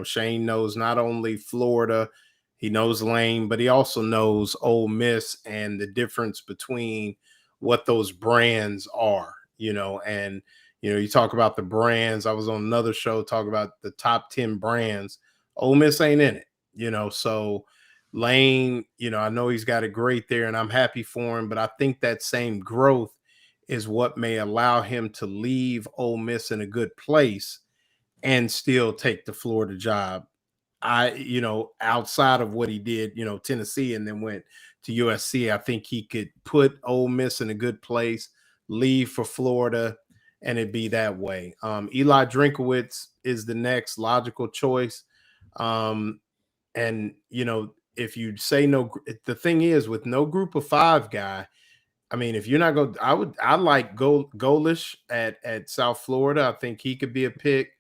S9: Shane knows not only Florida, he knows Lane, but he also knows Ole Miss and the difference between what those brands are, and, you talk about the brands. I was on another show talking about the top 10 brands. Ole Miss ain't in it, so Lane, I know he's got it great there and I'm happy for him, but I think that same growth is what may allow him to leave Ole Miss in a good place and still take the Florida job. Outside of what he did, Tennessee and then went to USC, I think he could put Ole Miss in a good place, leave for Florida, and it'd be that way. Eli Drinkwitz is the next logical choice. If you say no, the thing is with no group of 5 guy, I mean, if you're not going, I like Golish at South Florida. I think he could be a pick,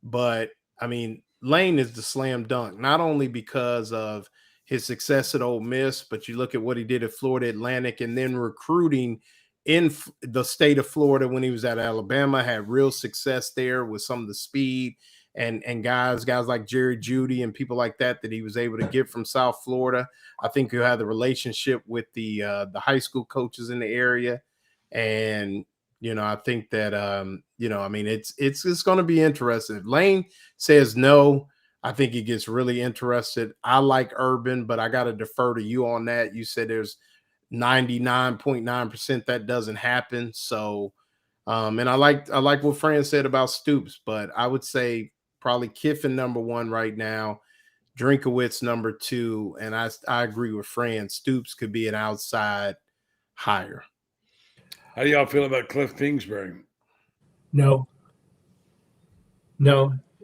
S9: but I mean, Lane is the slam dunk, not only because of his success at Ole Miss, but you look at what he did at Florida Atlantic and then recruiting in the state of Florida when he was at Alabama, had real success there with some of the speed and guys like Jerry Jeudy and people like that he was able to get from South Florida. I think he'll have the relationship with the high school coaches in the area. And, I think that, it's going to be interesting. If Lane says no, I think he gets really interested. I like Urban, but I got to defer to you on that. You said there's 99.9% that doesn't happen. So And I like what Franz said about Stoops, but I would say probably Kiffin number 1 right now, Drinkowitz number 2, and I agree with Franz. Stoops could be an outside hire.
S1: How do y'all feel about Cliff Kingsbury?
S8: No.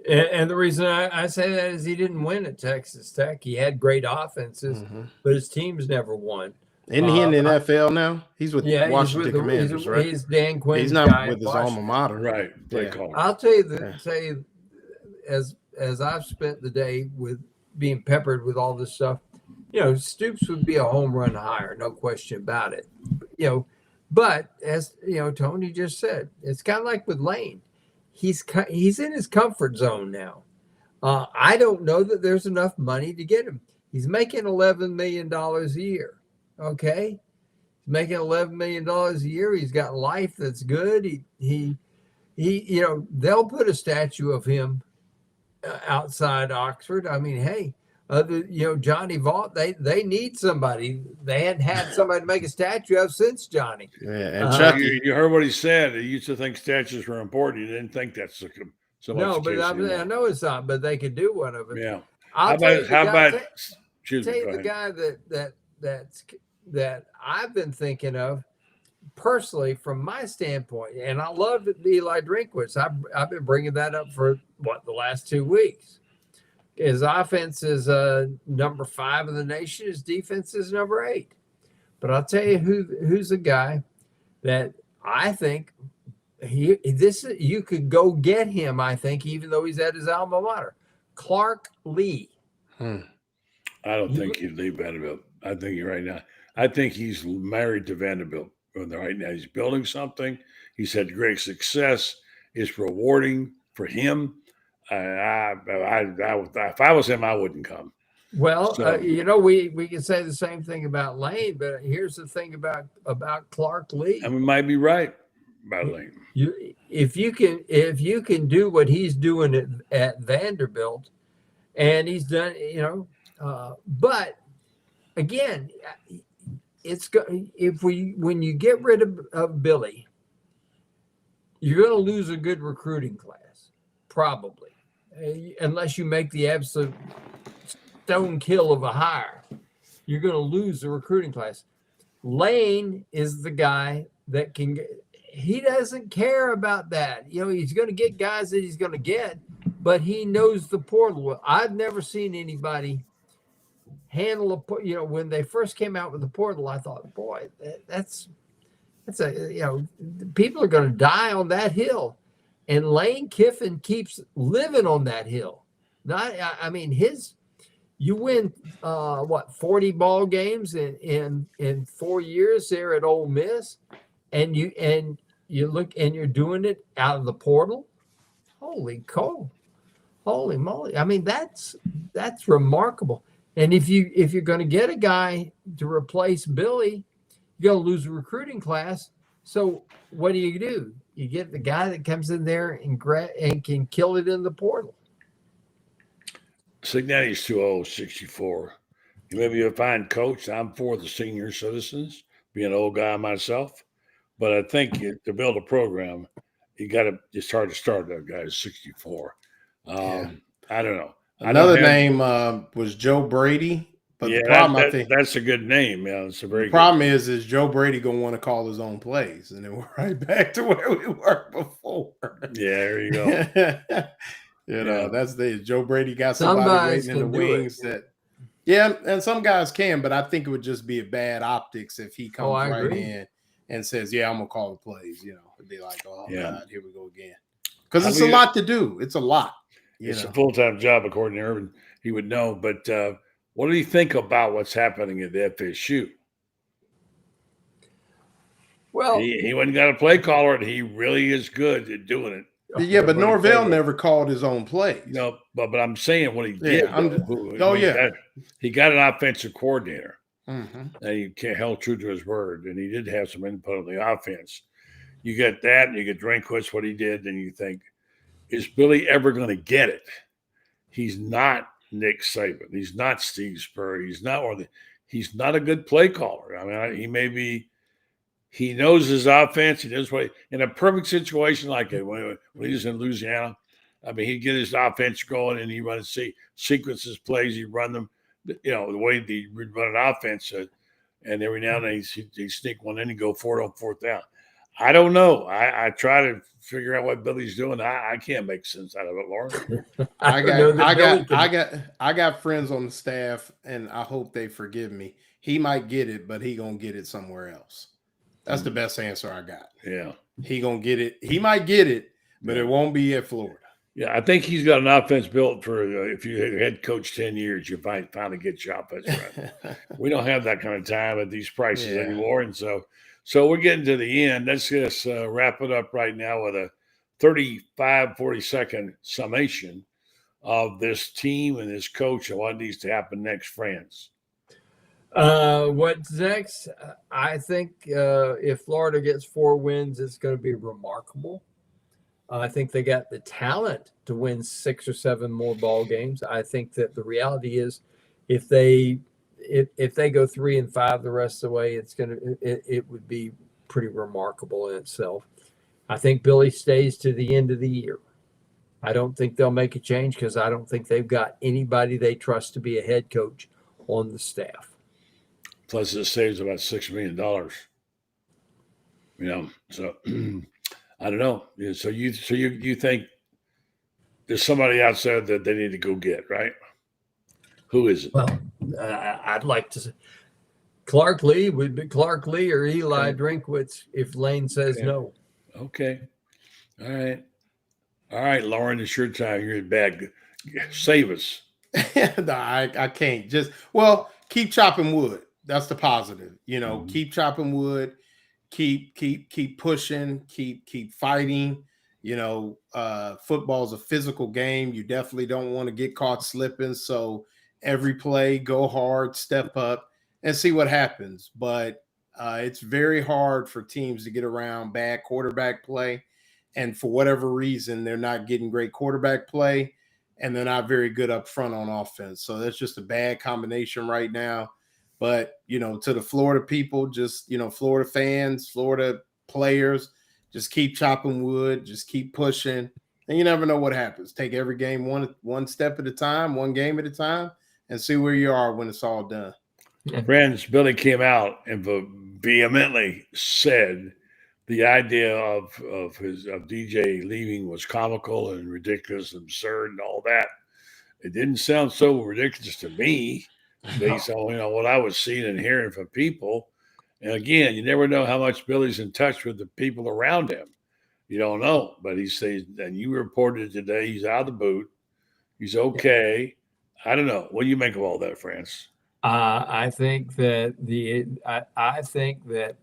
S8: And the reason I say that is he didn't win at Texas Tech. He had great offenses, but his teams never won.
S9: Isn't he in the NFL now? He's with Washington Commanders, right?
S8: He's Dan Quinn's
S9: He's not
S8: guy
S9: with his alma mater.
S1: Right.
S8: I'll tell you say as I've spent the day with being peppered with all this stuff, Stoops would be a home run hire, no question about it. But as Tony just said, it's kind of like with Lane. He's in his comfort zone now. I don't know that there's enough money to get him. He's making $11 million a year. Okay, he's making $11 million a year. He's got life that's good. He they'll put a statue of him outside Oxford. I mean, hey, Johnny Vaught, they need somebody. They hadn't had somebody to make a statue of since Johnny.
S9: Yeah, and Chucky,
S1: you heard what he said. He used to think statues were important. He didn't think that's so much.
S8: No, but I know it's not. But they could do one of it.
S1: Yeah.
S8: How about
S1: the
S8: guy that I've been thinking of personally from my standpoint, and I love Eli Drinkwitz. I've been bringing that up for the last 2 weeks. His offense is number 5 in the nation. His defense is number 8. But I'll tell you who's a guy that I think you could go get him. I think even though he's at his alma mater, Clark Lee.
S1: I don't think he'd leave Vanderbilt. I think right now. I think he's married to Vanderbilt right now. He's building something. He's had great success. It's rewarding for him. If I was him, I wouldn't come.
S8: Well, we can say the same thing about Lane, but here's the thing about Clark Lee.
S1: And we might be right about Lane.
S8: If you can do what he's doing at Vanderbilt, and he's done, but again, when you get rid of Billy, you're going to lose a good recruiting class, probably, unless you make the absolute stone kill of a hire. You're going to lose the recruiting class. Lane is the guy that can. He doesn't care about that. He's going to get guys that he's going to get, but he knows the portal. I've never seen anybody handle when they first came out with the portal, I thought, boy, that's people are going to die on that hill. And Lane Kiffin keeps living on that hill. You win 40 ball games in 4 years there at Ole Miss, and you look and you're doing it out of the portal. Holy moly! I mean, that's remarkable. And if you're going to get a guy to replace Billy, you're going to lose a recruiting class. So what do? You get the guy that comes in there and can kill it in the portal.
S1: Signetti's too old, 64. Maybe a fine coach. I'm for the senior citizens, being an old guy myself. But I think to build a program, it's hard to start that guy at 64. I don't know.
S9: Another name was Joe Brady. But the problem, I think
S1: that's a good name. Yeah, it's a very good
S9: problem is Joe Brady gonna want to call his own plays, and then we're right back to where we were before.
S1: Yeah, there you go.
S9: That's Joe Brady got somebody waiting in the wings and some guys can, but I think it would just be a bad optics if he comes in and says, "Yeah, I'm gonna call the plays." It'd be like, "Oh God, here we go again," because it's a lot to do. It's a lot.
S1: It's a full-time job, according to Urban. He would know, but. What do you think about what's happening at the FSU?
S8: Well,
S1: he wasn't got a play caller, and he really is good at doing it.
S9: Yeah, but Norvell never called his own plays.
S1: No, but I'm saying what he did. He got an offensive coordinator, and he held true to his word, and he did have some input on the offense. You get that, and you get Drinkwitz, what he did, and you think, is Billy ever going to get it? He's not Nick Saban. He's not Steve Spurrier. He's not a good play caller. I mean, he may be He knows his offense. He knows what in a perfect situation like it when he was in Louisiana. I mean, he'd get his offense going and he'd run sequences, plays. He'd run them, the way he'd run an offense. And every now and then he'd sneak one in and go for it on fourth down. I don't know. I try to figure out what Billy's doing. I can't make sense out of it, Loren.
S9: I got friends on the staff, and I hope they forgive me. He might get it, but he gonna get it somewhere else. That's the best answer I got.
S1: Yeah.
S9: He gonna get it. He might get it, but it won't be at Florida.
S1: Yeah, I think he's got an offense built for if you head coach 10 years, you finally get your offense right. We don't have that kind of time at these prices anymore. And so we're getting to the end. Let's just wrap it up right now with a 40-second summation of this team and this coach and what needs to happen next, Franz.
S8: What's next? I think if Florida gets 4 wins, it's going to be remarkable. I think they got the talent to win 6 or 7 more ball games. I think that the reality is, if they go 3-5 the rest of the way, it would be pretty remarkable in itself. I think Billy stays to the end of the year. I don't think they'll make a change because I don't think they've got anybody they trust to be a head coach on the staff.
S1: Plus, it saves about $6 million. So I don't know. So you think there's somebody outside that they need to go get, right? Who is it?
S8: Well, I'd like to say Clark Lee would be Clark Lee or Eli Drinkwitz if Lane says no.
S1: Okay. All right, Loren, it's your time. You're in bad. Save us.
S9: No, I can't. Keep chopping wood. That's the positive. Keep chopping wood. Keep pushing. Keep fighting. Football's a physical game. You definitely don't want to get caught slipping. So every play, go hard, step up, and see what happens. But it's very hard for teams to get around bad quarterback play. And for whatever reason, they're not getting great quarterback play, and they're not very good up front on offense. So that's just a bad combination right now. But, to the Florida people, just, Florida fans, Florida players, just keep chopping wood, just keep pushing. And you never know what happens. Take every game one step at a time, one game at a time, and see where you are when it's all done.
S1: Friends, Billy came out and vehemently said the idea of DJ leaving was comical and ridiculous and absurd and all that. It didn't sound so ridiculous to me based on what I was seeing and hearing from people. And again, you never know how much Billy's in touch with the people around him. You don't know, but he says, and you reported today he's out of the boot. He's okay. I don't know. What do you make of all that, Franz?
S8: I think that I think that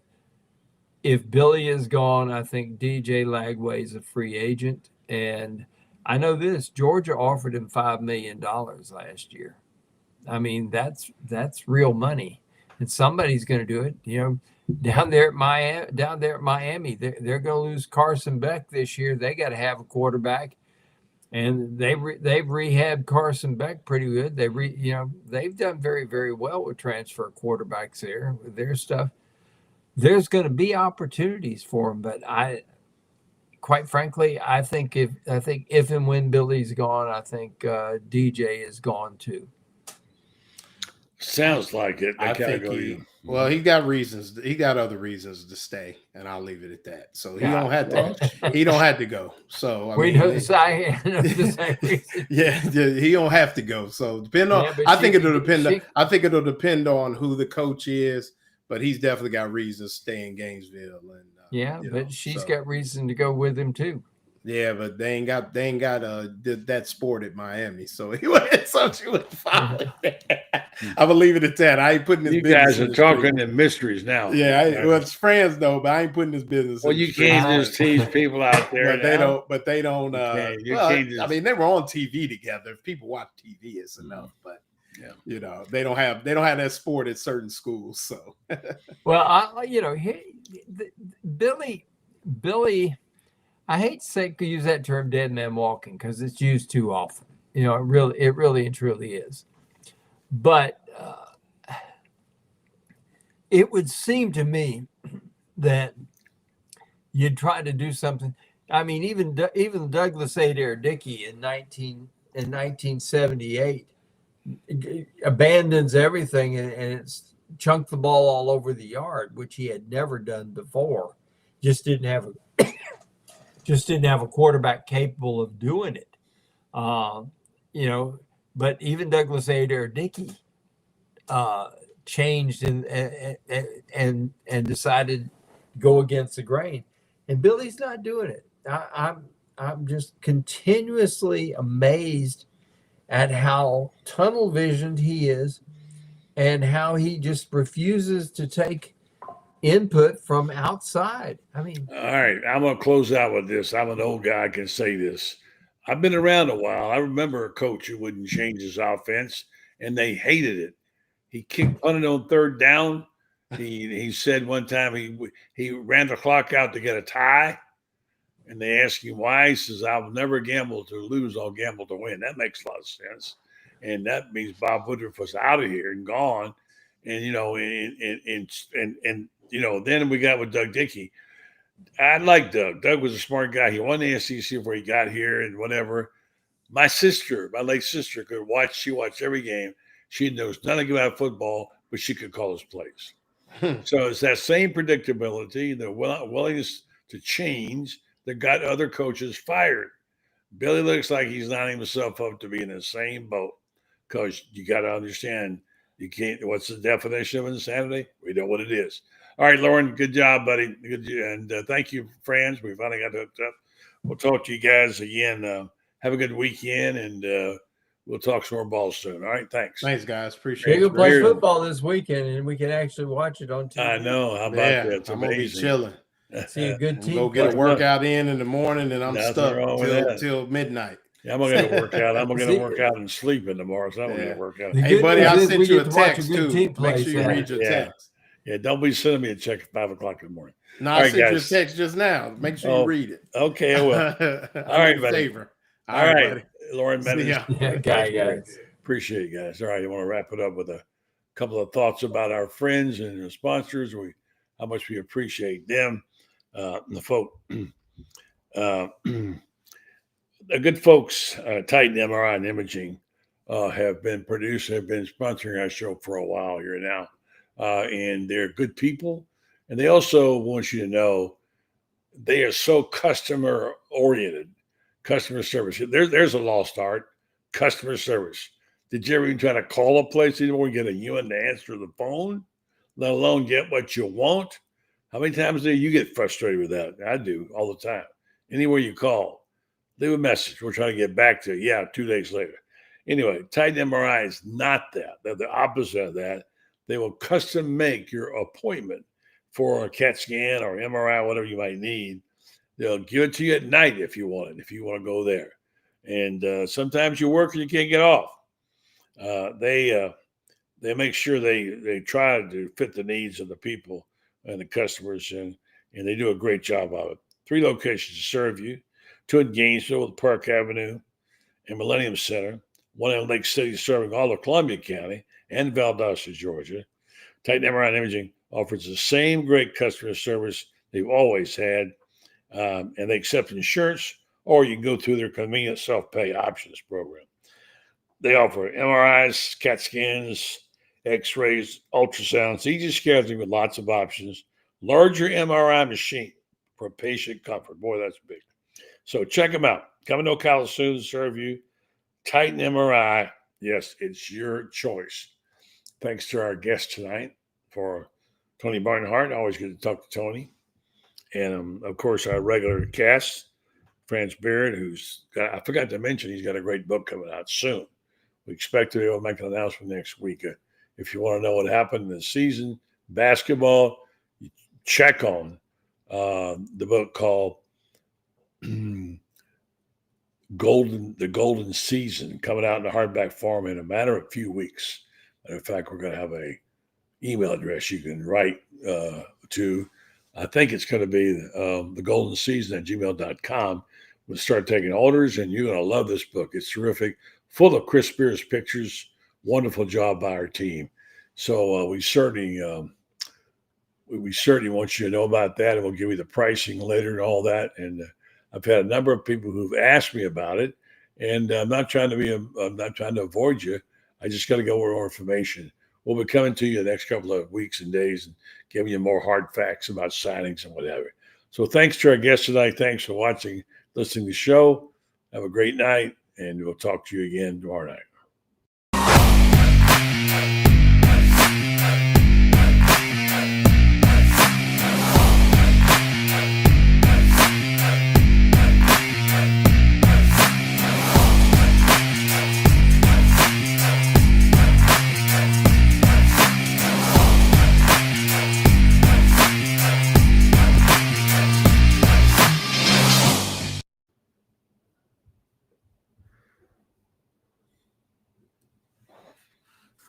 S8: if Billy is gone, I think DJ Lagway is a free agent. And I know this, Georgia offered him $5 million last year. I mean, that's real money. And somebody's going to do it. Down there at Miami, they're going to lose Carson Beck this year. They got to have a quarterback. And they've rehabbed Carson Beck pretty good. They've done very, very well with transfer quarterbacks there with their stuff. There's going to be opportunities for him, but quite frankly, I think if and when Billy's gone, I think DJ is gone too.
S1: Sounds like it.
S9: Well, he got reasons. He got other reasons to stay, and I'll leave it at that. So he don't have to. He don't have to go. So
S8: we know the same reason.
S9: Yeah, he don't have to go. So depend on. I think it'll depend on who the coach is, but he's definitely got reasons to stay in Gainesville. And
S8: but she's got reason to go with him too.
S9: Yeah, but they ain't got that sport at Miami, so she would follow. I'm gonna leave it at that. I ain't putting this.
S1: You
S9: business
S1: guys are talking in mysteries now.
S9: Yeah, it's friends though, but I ain't putting this business.
S1: Well, you can't just tease people out there.
S9: But they don't. I mean, they were on TV together. If people watch TV, it's enough. But they don't have that sport at certain schools. So,
S8: well, Billy. I hate to use that term "dead man walking" because it's used too often. It really and truly is. But it would seem to me that you try to do something. I mean, even Douglas Adair Dickey in 1978 abandons everything and it's chunked the ball all over the yard, which he had never done before. Just didn't have a quarterback capable of doing it. But even Douglas Adair Dickey changed and decided to go against the grain. And Billy's not doing it. I'm just continuously amazed at how tunnel visioned he is and how he just refuses to take input from outside. I mean,
S1: all right, I'm going to close out with this. I'm an old guy. I can say this. I've been around a while. I remember a coach who wouldn't change his offense, and they hated it. He kicked punted on third down. He said one time he ran the clock out to get a tie, and they asked him why. He says, "I'll never gamble to lose. I'll gamble to win." That makes a lot of sense, and that means Bob Woodruff was out of here and gone. And then we got with Doug Dickey. I like Doug. Doug was a smart guy. He won the SEC before he got here and whatever. My late sister could watch. She watched every game. She knows nothing about football, but she could call his plays. So it's that same predictability, the willingness to change that got other coaches fired. Billy looks like he's lining himself up to be in the same boat because you got to understand you can't. What's the definition of insanity? We know what it is. All right, Loren, good job, buddy. And thank you, Franz. We finally got hooked up. We'll talk to you guys again. Have a good weekend, and we'll talk some more balls soon. All right, thanks.
S9: Thanks, guys. Appreciate it.
S8: Gator plays football this weekend, and we can actually watch it on TV.
S1: I know. How about that? It's
S9: I'm going to be
S1: amazing.
S9: chilling.
S8: See a good team.
S9: Go get a workout in the morning, and I'm
S1: Nothing
S9: stuck
S1: wrong with
S9: till midnight.
S1: Yeah, I'm going to work out. I'm going to work out and sleep in tomorrow, so I'm going to work out.
S9: Hey, buddy, I
S8: news is
S9: sent
S8: we
S9: you a
S8: get to watch a
S9: text,
S8: good
S9: too.
S8: team play
S9: Make sure you
S8: Saturday.
S9: read your text.
S1: Yeah, don't be sending me a check at 5 o'clock in the morning.
S9: No,
S1: All
S9: I
S1: right,
S9: sent you a
S1: guys.
S9: text just now. Make sure you read it.
S1: Okay, I will. All right, buddy. All right,
S9: buddy.
S1: Loren Meadows.
S8: Guys.
S1: Appreciate you guys. All right, you want to wrap it up with a couple of thoughts about our friends and the sponsors. How much we appreciate them. The folk, the good folks, Titan MRI and Imaging, have been sponsoring our show for a while here now. And they're good people. And they also want you to know they are so customer oriented, customer service. There's a lost art, customer service. Did you ever even try to call a place anymore and get a human to answer the phone, let alone get what you want? How many times do you get frustrated with that? I do all the time. Anywhere you call, leave a message. We're trying to get back to you. Yeah, 2 days later. Anyway, Titan MRI is not that. They're the opposite of that. They will custom make your appointment for a CAT scan or MRI, whatever you might need. They'll give it to you at night if you want it, if you want to go there. And sometimes you work and you can't get off. They make sure they try to fit the needs of the people and the customers, and they do a great job of it. 3 locations to serve you: 2 in Gainesville with Park Avenue and Millennium Center, 1 in Lake City serving all of Columbia County and Valdosta, Georgia. Titan MRI and Imaging offers the same great customer service they've always had, and they accept insurance, or you can go through their convenient self-pay options program. They offer MRIs, CAT scans, X-rays, ultrasounds, easy scheduling with lots of options, larger MRI machine for patient comfort. Boy, that's big. So check them out. Coming to Ocala soon to serve you. Titan MRI. Yes, it's your choice. Thanks to our guest tonight for Tony Barnhart. Always good to talk to Tony. And, of course, our regular cast, Franz Beard, I forgot to mention, he's got a great book coming out soon. We expect to be able to make an announcement next week. If you want to know what happened in the season, basketball, you check on the book called The Golden Season, coming out in the hardback form in a matter of a few weeks. Matter of fact, we're going to have a email address you can write to. I think it's going to be the Golden Season at gmail.com. We'll start taking orders, and you're going to love this book. It's terrific, full of Chris Spears pictures. Wonderful job by our team. So we certainly we certainly want you to know about that, and we'll give you the pricing later and all that. And I've had a number of people who've asked me about it, and I'm not trying to avoid you. I just got to go with more information. We'll be coming to you the next couple of weeks and days and giving you more hard facts about signings and whatever. So thanks to our guest tonight. Thanks for watching, listening to the show. Have a great night, and we'll talk to you again tomorrow night.